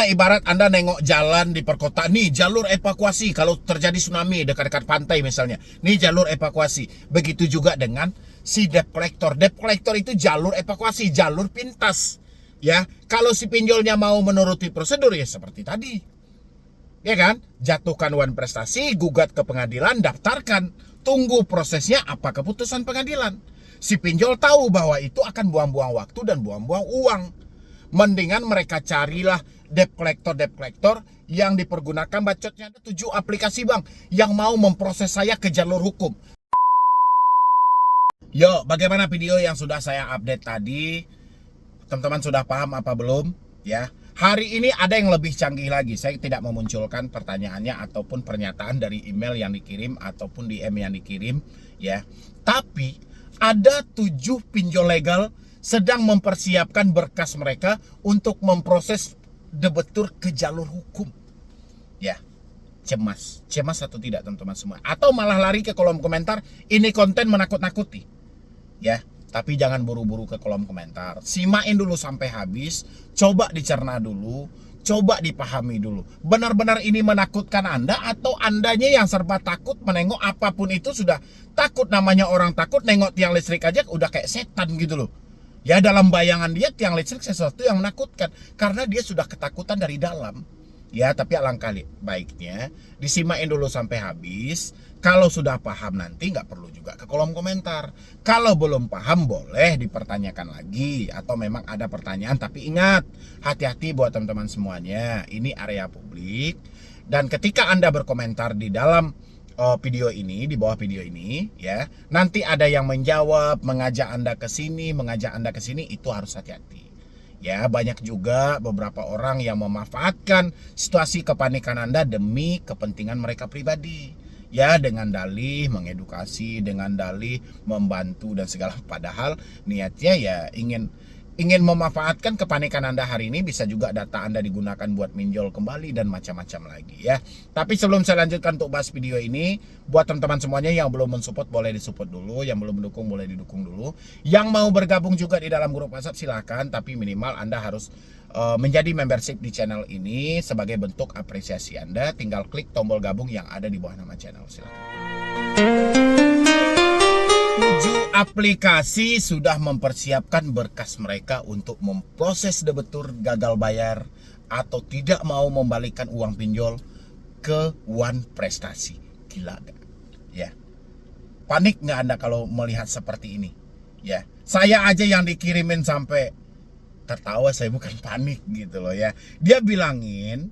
Sama ibarat Anda nengok jalan di perkotaan, nih jalur evakuasi kalau terjadi tsunami dekat-dekat pantai misalnya. Nih jalur evakuasi. Begitu juga dengan si debt collector. Debt collector itu jalur evakuasi, jalur pintas. Ya, kalau si pinjolnya mau menuruti prosedur ya seperti tadi. Ya kan? Jatuhkan uang prestasi, gugat ke pengadilan, daftarkan. Tunggu prosesnya apa keputusan pengadilan. Si pinjol tahu bahwa itu akan buang-buang waktu dan buang-buang uang. Mendingan mereka carilah debt collector yang dipergunakan bacotnya. Ada 7 aplikasi bang yang mau memproses saya ke jalur hukum. Yo, bagaimana video yang sudah saya update tadi? Teman-teman sudah paham apa belum? Ya, hari ini ada yang lebih canggih lagi. Saya tidak memunculkan pertanyaannya ataupun pernyataan dari email yang dikirim ataupun DM yang dikirim, ya. Tapi ada 7 pinjol legal sedang mempersiapkan berkas mereka untuk memproses debetur ke jalur hukum. Ya, cemas atau tidak teman-teman semua? Atau malah lari ke kolom komentar, ini konten menakut-nakuti. Ya, tapi jangan buru-buru ke kolom komentar. Simain dulu sampai habis, coba dicerna dulu, coba dipahami dulu. Benar-benar ini menakutkan Anda atau Andanya yang serba takut menengok apapun itu sudah takut? Namanya orang takut nengok tiang listrik aja udah kayak setan gitu loh. Ya, dalam bayangan dia tiang listrik sesuatu yang menakutkan karena dia sudah ketakutan dari dalam. Ya, tapi alangkah baiknya disimain dulu sampai habis. Kalau sudah paham nanti nggak perlu juga ke kolom komentar. Kalau belum paham boleh dipertanyakan lagi atau memang ada pertanyaan. Tapi ingat, hati-hati buat teman-teman semuanya. Ini area publik dan ketika Anda berkomentar di dalam video ini, di bawah video ini, ya, nanti ada yang menjawab, mengajak Anda ke sini, itu harus hati-hati. Ya, banyak juga beberapa orang yang memanfaatkan situasi kepanikan Anda demi kepentingan mereka pribadi. Ya, dengan dalih mengedukasi, dengan dalih membantu dan segala, padahal niatnya ya ingin memanfaatkan kepanikan Anda hari ini. Bisa juga data Anda digunakan buat minjol kembali dan macam-macam lagi ya. Tapi sebelum saya lanjutkan untuk bahas video ini, buat teman-teman semuanya yang belum mensupport boleh disupport dulu, yang belum mendukung boleh didukung dulu. Yang mau bergabung juga di dalam grup WhatsApp silakan, tapi minimal Anda harus menjadi membership di channel ini sebagai bentuk apresiasi Anda. Tinggal klik tombol gabung yang ada di bawah nama channel, silakan. 7 aplikasi sudah mempersiapkan berkas mereka untuk memproses debetur gagal bayar atau tidak mau membalikan uang pinjol ke One Prestasi. Gila gak? Ya. Panik nggak Anda kalau melihat seperti ini? Ya. Saya aja yang dikirimin sampai tertawa, saya bukan panik gitu loh ya. Dia bilangin,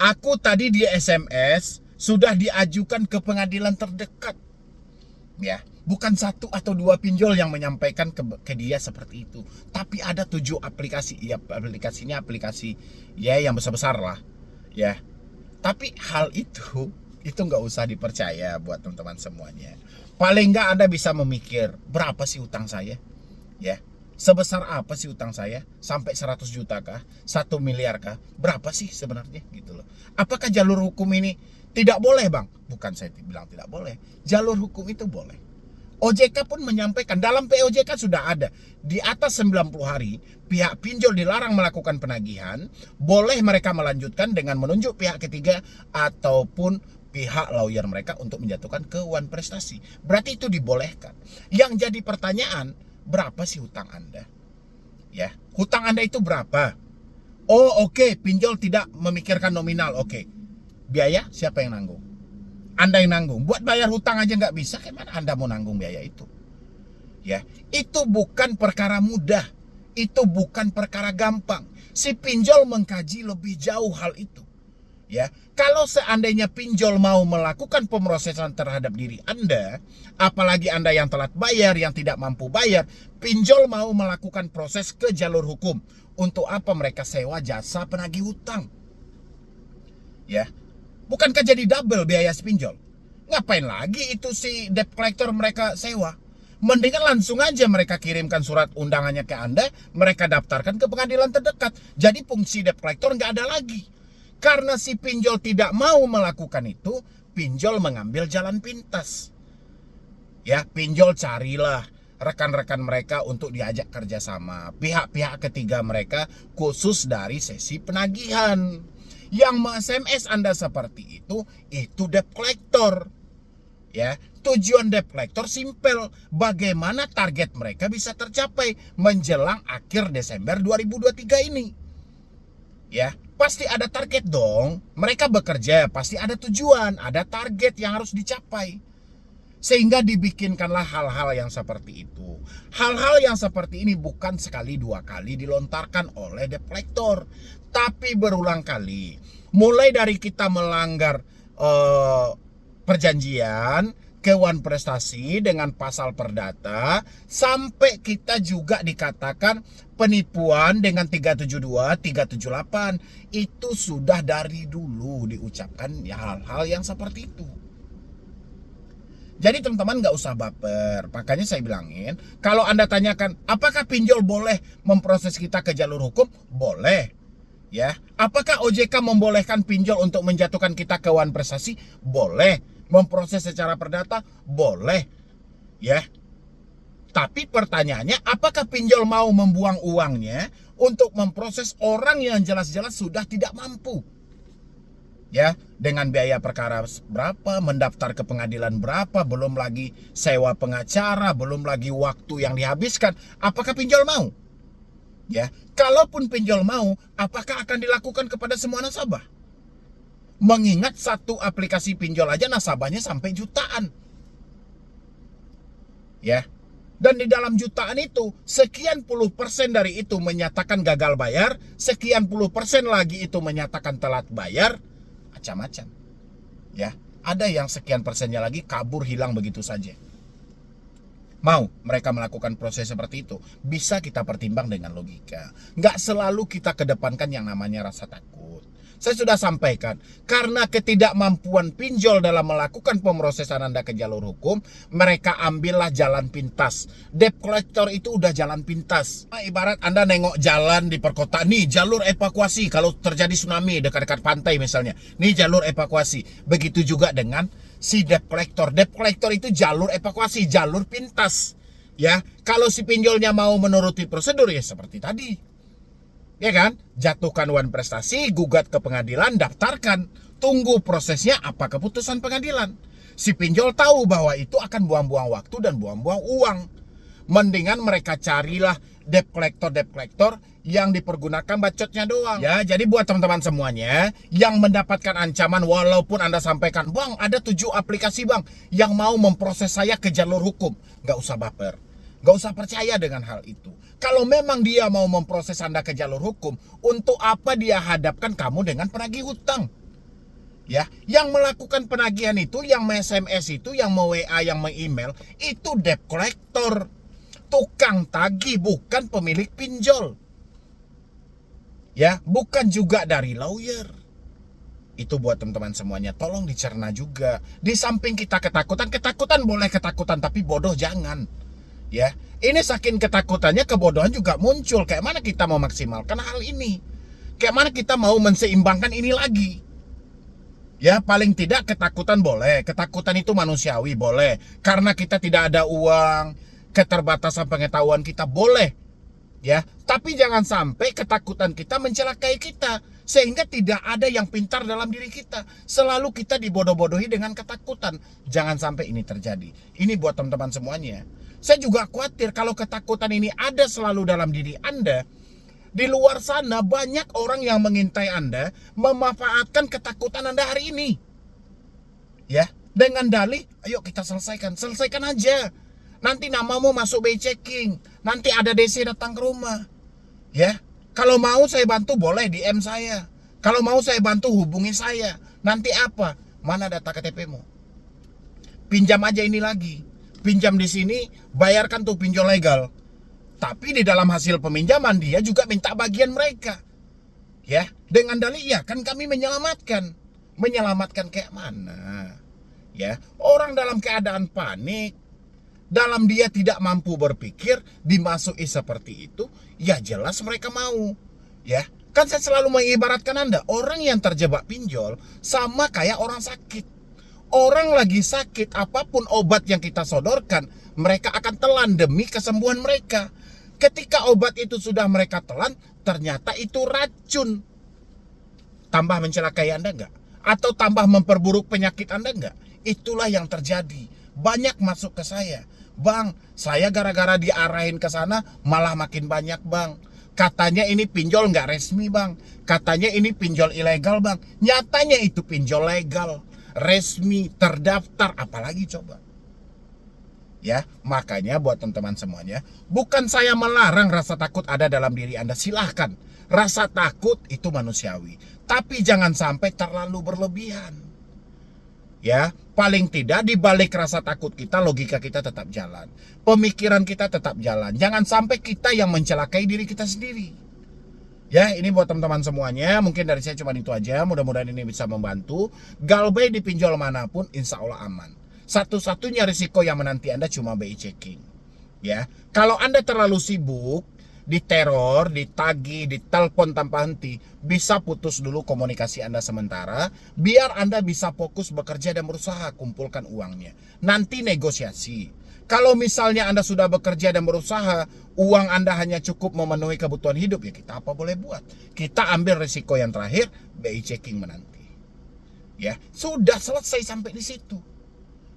aku tadi di SMS sudah diajukan ke pengadilan terdekat. Ya, bukan 1 atau 2 pinjol yang menyampaikan ke dia seperti itu, tapi ada 7 aplikasi. Ya, aplikasinya aplikasi ya yang besar-besar lah. Ya, tapi hal itu nggak usah dipercaya buat teman-teman semuanya. Paling nggak Anda bisa memikir, berapa sih utang saya? Ya, sebesar apa sih utang saya? Sampai 100 juta kah? 1 miliar kah? Berapa sih sebenarnya gitu loh. Apakah jalur hukum ini tidak boleh bang? Bukan saya bilang tidak boleh. Jalur hukum itu boleh. OJK pun menyampaikan, dalam POJK sudah ada, di atas 90 hari pihak pinjol dilarang melakukan penagihan. Boleh mereka melanjutkan dengan menunjuk pihak ketiga ataupun pihak lawyer mereka untuk menjatuhkan ke One Prestasi. Berarti itu dibolehkan. Yang jadi pertanyaan, berapa sih hutang Anda? Ya, hutang Anda itu berapa? Oh, oke, pinjol tidak memikirkan nominal. Oke. Biaya siapa yang nanggung? Anda yang nanggung. Buat bayar hutang aja nggak bisa, gimana Anda mau nanggung biaya itu? Ya, itu bukan perkara mudah. Itu bukan perkara gampang. Si pinjol mengkaji lebih jauh hal itu. Ya, kalau seandainya pinjol mau melakukan pemrosesan terhadap diri Anda, apalagi Anda yang telat bayar, yang tidak mampu bayar, pinjol mau melakukan proses ke jalur hukum. Untuk apa mereka sewa jasa penagih hutang? Ya, bukankah jadi double biaya si pinjol? Ngapain lagi itu si debt collector mereka sewa? Mendingan langsung aja mereka kirimkan surat undangannya ke Anda, mereka daftarkan ke pengadilan terdekat. Jadi fungsi debt collector nggak ada lagi. Karena si pinjol tidak mau melakukan itu, pinjol mengambil jalan pintas. Ya, pinjol carilah rekan-rekan mereka untuk diajak kerjasama. Pihak-pihak ketiga mereka khusus dari sesi penagihan. Yang SMS Anda seperti itu debt collector. Ya, tujuan debt collector simpel, bagaimana target mereka bisa tercapai menjelang akhir Desember 2023 ini. Ya, pasti ada target dong. Mereka bekerja, pasti ada tujuan, ada target yang harus dicapai. Sehingga dibikinkanlah hal-hal yang seperti itu. Hal-hal yang seperti ini bukan sekali dua kali dilontarkan oleh debt collector, tapi berulang kali. Mulai dari kita melanggar perjanjian Kewan Prestasi dengan pasal perdata, sampai kita juga dikatakan penipuan dengan 372, 378. Itu sudah dari dulu diucapkan ya hal-hal yang seperti itu. Jadi teman-teman gak usah baper. Makanya saya bilangin, kalau Anda tanyakan apakah pinjol boleh memproses kita ke jalur hukum? Boleh. Ya, apakah OJK membolehkan pinjol untuk menjatuhkan kita ke Kewan Prestasi? Boleh. Memproses secara perdata? Boleh. Ya. Tapi pertanyaannya, apakah pinjol mau membuang uangnya untuk memproses orang yang jelas-jelas sudah tidak mampu? Ya, dengan biaya perkara berapa, mendaftar ke pengadilan berapa, belum lagi sewa pengacara, belum lagi waktu yang dihabiskan. Apakah pinjol mau? Ya, kalaupun pinjol mau, apakah akan dilakukan kepada semua nasabah? Mengingat satu aplikasi pinjol aja nasabahnya sampai jutaan. Ya. Dan di dalam jutaan itu, sekian puluh persen dari itu menyatakan gagal bayar, sekian puluh persen lagi itu menyatakan telat bayar, macam-macam. Ya, ada yang sekian persennya lagi kabur hilang begitu saja. Mau mereka melakukan proses seperti itu, bisa kita pertimbang dengan logika. Nggak selalu kita kedepankan yang namanya rasa takut. Saya sudah sampaikan, karena ketidakmampuan pinjol dalam melakukan pemrosesan Anda ke jalur hukum, mereka ambillah jalan pintas. Debt collector itu udah jalan pintas. Ibarat Anda nengok jalan di perkotaan, nih jalur evakuasi kalau terjadi tsunami dekat-dekat pantai misalnya. Nih jalur evakuasi. Begitu juga dengan si debt collector. Debt collector itu jalur evakuasi, jalur pintas. Ya, kalau si pinjolnya mau menuruti prosedur ya seperti tadi. Ya kan? Jatuhkan Kewan Prestasi, gugat ke pengadilan, daftarkan. Tunggu prosesnya apa keputusan pengadilan. Si pinjol tahu bahwa itu akan buang-buang waktu dan buang-buang uang. Mendingan mereka carilah debt collector yang dipergunakan bacotnya doang. Ya, jadi buat teman-teman semuanya yang mendapatkan ancaman walaupun Anda sampaikan, "Bang, ada 7 aplikasi bang yang mau memproses saya ke jalur hukum." Gak usah baper. Gak usah percaya dengan hal itu. Kalau memang dia mau memproses Anda ke jalur hukum, untuk apa dia hadapkan kamu dengan penagih hutang? Ya, yang melakukan penagihan itu, yang SMS itu, yang WA, yang email, itu debt collector. Tukang tagih, bukan pemilik pinjol. Ya, bukan juga dari lawyer. Itu buat teman-teman semuanya, tolong dicerna juga. Di samping kita ketakutan boleh ketakutan, tapi bodoh jangan. Ya, ini saking ketakutannya kebodohan juga muncul. Kayak mana kita mau maksimalkan hal ini? Kayak mana kita mau menseimbangkan ini lagi? Ya, paling tidak ketakutan boleh. Ketakutan itu manusiawi, boleh. Karena kita tidak ada uang, keterbatasan pengetahuan kita, boleh. Ya, tapi jangan sampai ketakutan kita mencelakai kita, sehingga tidak ada yang pintar dalam diri kita. Selalu kita dibodoh-bodohi dengan ketakutan. Jangan sampai ini terjadi. Ini buat teman-teman semuanya. Saya juga khawatir kalau ketakutan ini ada selalu dalam diri Anda. Di luar sana banyak orang yang mengintai Anda, memanfaatkan ketakutan Anda hari ini. Ya, dengan dalih, ayo kita selesaikan aja. Nanti namamu masuk BI checking, nanti ada DC datang ke rumah. Ya, kalau mau saya bantu boleh DM saya. Kalau mau saya bantu hubungi saya. Nanti apa? Mana data KTP-mu? Pinjam aja ini lagi. Pinjam di sini, bayarkan tuh pinjol legal. Tapi di dalam hasil peminjaman dia juga minta bagian mereka. Ya, dengan dalih ya kan kami menyelamatkan. Menyelamatkan kayak mana? Ya, orang dalam keadaan panik, dalam dia tidak mampu berpikir, dimasuki seperti itu, ya jelas mereka mau. Ya, kan saya selalu mengibaratkan Anda, orang yang terjebak pinjol sama kayak orang sakit. Orang lagi sakit, apapun obat yang kita sodorkan, mereka akan telan demi kesembuhan mereka. Ketika obat itu sudah mereka telan, ternyata itu racun. Tambah mencelakai Anda enggak? Atau tambah memperburuk penyakit Anda enggak? Itulah yang terjadi. Banyak masuk ke saya. Bang, saya gara-gara diarahin ke sana malah makin banyak, Bang. Katanya ini pinjol nggak resmi, Bang. Katanya ini pinjol ilegal, Bang. Nyatanya itu pinjol legal, resmi, terdaftar, apalagi coba. Ya, makanya buat teman-teman semuanya, bukan saya melarang rasa takut ada dalam diri Anda, silahkan. Rasa takut itu manusiawi, tapi jangan sampai terlalu berlebihan. Ya, paling tidak di balik rasa takut kita, logika kita tetap jalan, pemikiran kita tetap jalan. Jangan sampai kita yang mencelakai diri kita sendiri. Ya, ini buat teman-teman semuanya. Mungkin dari saya cuma itu aja. Mudah-mudahan ini bisa membantu. Galbay di pinjol manapun insya Allah aman. Satu-satunya risiko yang menanti Anda cuma BI checking. Ya, kalau Anda terlalu sibuk, diteror, ditagih, ditelepon tanpa henti, bisa putus dulu komunikasi Anda sementara, biar Anda bisa fokus bekerja dan berusaha kumpulkan uangnya. Nanti negosiasi. Kalau misalnya Anda sudah bekerja dan berusaha, uang Anda hanya cukup memenuhi kebutuhan hidup, ya kita apa boleh buat? Kita ambil risiko yang terakhir, BI checking menanti. Ya, sudah selesai sampai di situ.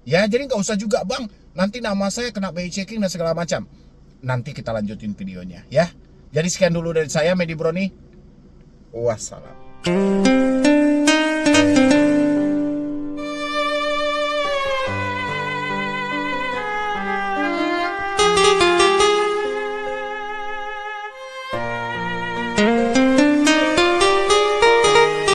Ya, jadi nggak usah juga, Bang, nanti nama saya kena BI checking dan segala macam. Nanti kita lanjutin videonya ya. Jadi sekian dulu dari saya, Medi Broni. Wassalam.